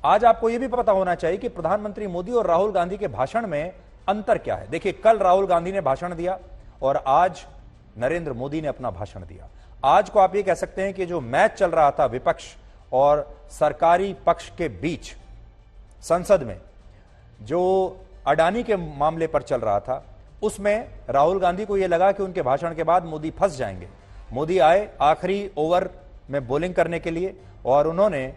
आज आपको यह भी पता होना चाहिए कि प्रधानमंत्री मोदी और राहुल गांधी के भाषण में अंतर क्या है। देखिए, कल राहुल गांधी ने भाषण दिया और आज नरेंद्र मोदी ने अपना भाषण दिया। आज को आप ये कह सकते हैं कि जो मैच चल रहा था विपक्ष और सरकारी पक्ष के बीच संसद में, जो अडानी के मामले पर चल रहा था, उसमें राहुल गांधी को यह लगा कि उनके भाषण के बाद मोदी फंस जाएंगे। मोदी आए आखिरी ओवर में बॉलिंग करने के लिए और उन्होंने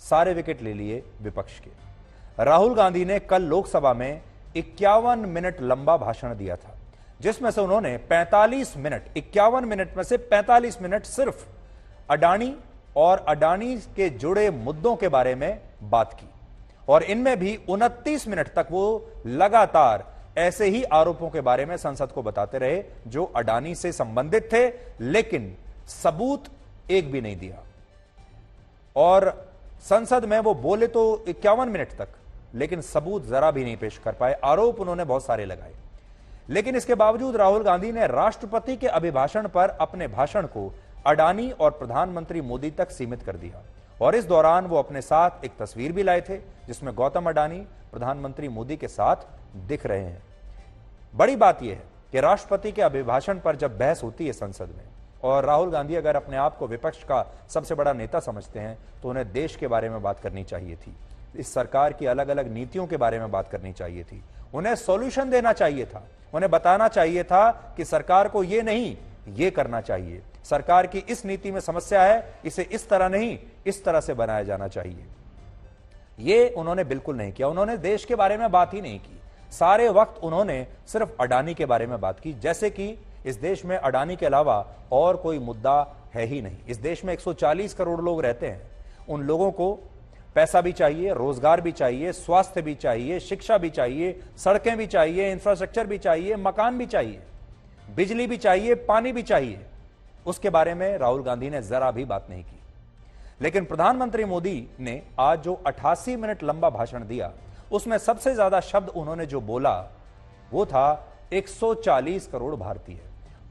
सारे विकेट ले लिए विपक्ष के। राहुल गांधी ने कल लोकसभा में 51 मिनट लंबा भाषण दिया था, जिसमें से उन्होंने 45 मिनट, 51 मिनट में से 45 मिनट सिर्फ अडानी और अडानी के जुड़े मुद्दों के बारे में बात की और इनमें भी 29 मिनट तक वो लगातार ऐसे ही आरोपों के बारे में संसद को बताते रहे जो अडानी से संबंधित थे, लेकिन सबूत एक भी नहीं दिया। और संसद में वो बोले तो 51 मिनट तक, लेकिन सबूत जरा भी नहीं पेश कर पाए। आरोप उन्होंने बहुत सारे लगाए, लेकिन इसके बावजूद राहुल गांधी ने राष्ट्रपति के अभिभाषण पर अपने भाषण को अडानी और प्रधानमंत्री मोदी तक सीमित कर दिया। और इस दौरान वो अपने साथ एक तस्वीर भी लाए थे जिसमें गौतम अडानी प्रधानमंत्री मोदी के साथ दिख रहे हैं। बड़ी बात यह है कि राष्ट्रपति के अभिभाषण पर जब बहस होती है संसद में, और राहुल गांधी अगर अपने आप को विपक्ष का सबसे बड़ा नेता समझते हैं, तो उन्हें देश के बारे में बात करनी चाहिए थी, इस सरकार की अलग अलग नीतियों के बारे में बात करनी चाहिए थी, उन्हें सॉल्यूशन देना चाहिए था, उन्हें बताना चाहिए था कि सरकार को ये नहीं ये करना चाहिए, सरकार की इस नीति में समस्या है, इसे इस तरह नहीं इस तरह से बनाया जाना चाहिए। ये उन्होंने बिल्कुल नहीं किया। उन्होंने देश के बारे में बात ही नहीं की। सारे वक्त उन्होंने सिर्फ अडानी के बारे में बात की, जैसे कि इस देश में अडानी के अलावा और कोई मुद्दा है ही नहीं। इस देश में 140 करोड़ लोग रहते हैं। उन लोगों को पैसा भी चाहिए, रोजगार भी चाहिए, स्वास्थ्य भी चाहिए, शिक्षा भी चाहिए, सड़कें भी चाहिए, इंफ्रास्ट्रक्चर भी चाहिए, मकान भी चाहिए, बिजली भी चाहिए, पानी भी चाहिए। उसके बारे में राहुल गांधी ने जरा भी बात नहीं की। लेकिन प्रधानमंत्री मोदी ने आज जो 88 मिनट लंबा भाषण दिया, उसमें सबसे ज्यादा शब्द उन्होंने जो बोला वो था 140 करोड़ भारतीय।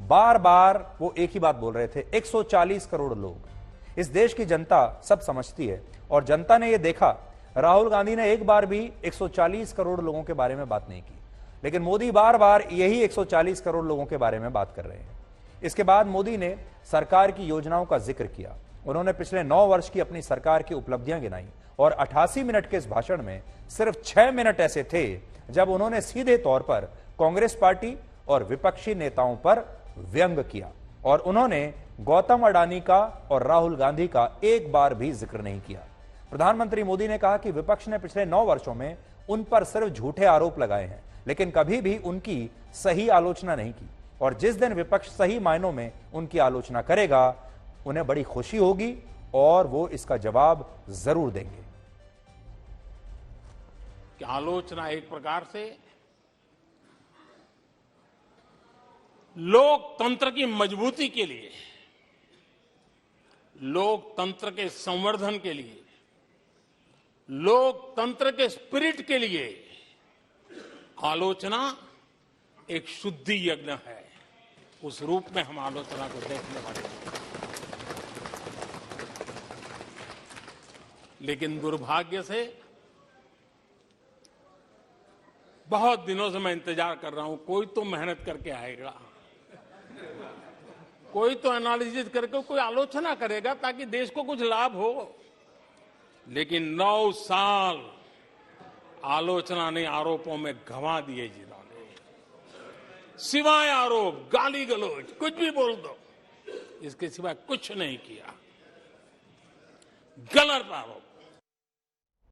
बार बार वो एक ही बात बोल रहे थे, 140 करोड़ लोग। इस देश की जनता सब समझती है और जनता ने यह देखा, राहुल गांधी ने एक बार भी 140 करोड़ लोगों के बारे में बात नहीं की, लेकिन मोदी बार बार यही 140 करोड़ लोगों के बारे में बात कर रहे हैं। इसके बाद मोदी ने सरकार की योजनाओं का जिक्र किया। उन्होंने पिछले 9 वर्ष की अपनी सरकार की उपलब्धियां गिनाई और 88 मिनट के इस भाषण में सिर्फ 6 मिनट ऐसे थे जब उन्होंने सीधे तौर पर कांग्रेस पार्टी और विपक्षी नेताओं पर व्यंग किया और उन्होंने गौतम अडानी का और राहुल गांधी का एक बार भी जिक्र नहीं किया। प्रधानमंत्री मोदी ने कहा कि विपक्ष ने पिछले 9 वर्षों में उन पर सिर्फ झूठे आरोप लगाए हैं, लेकिन कभी भी उनकी सही आलोचना नहीं की। और जिस दिन विपक्ष सही मायनों में उनकी आलोचना करेगा, उन्हें बड़ी खुशी होगी और वो इसका जवाब जरूर देंगे। कि आलोचना एक प्रकार से लोकतंत्र की मजबूती के लिए, लोकतंत्र के संवर्धन के लिए, लोकतंत्र के स्पिरिट के लिए आलोचना एक शुद्धि यज्ञ है। उस रूप में हम आलोचना को देखने वाले हैं। लेकिन दुर्भाग्य से बहुत दिनों से मैं इंतजार कर रहा हूं, कोई तो मेहनत करके आएगा, कोई तो एनालिसिस करके कोई आलोचना करेगा ताकि देश को कुछ लाभ हो। लेकिन 9 साल आलोचना ने आरोपों में गंवा दिए जिन्होंने, सिवाय आरोप, गाली गलौज, कुछ भी बोल दो, इसके सिवाय कुछ नहीं किया। गलत आरोप।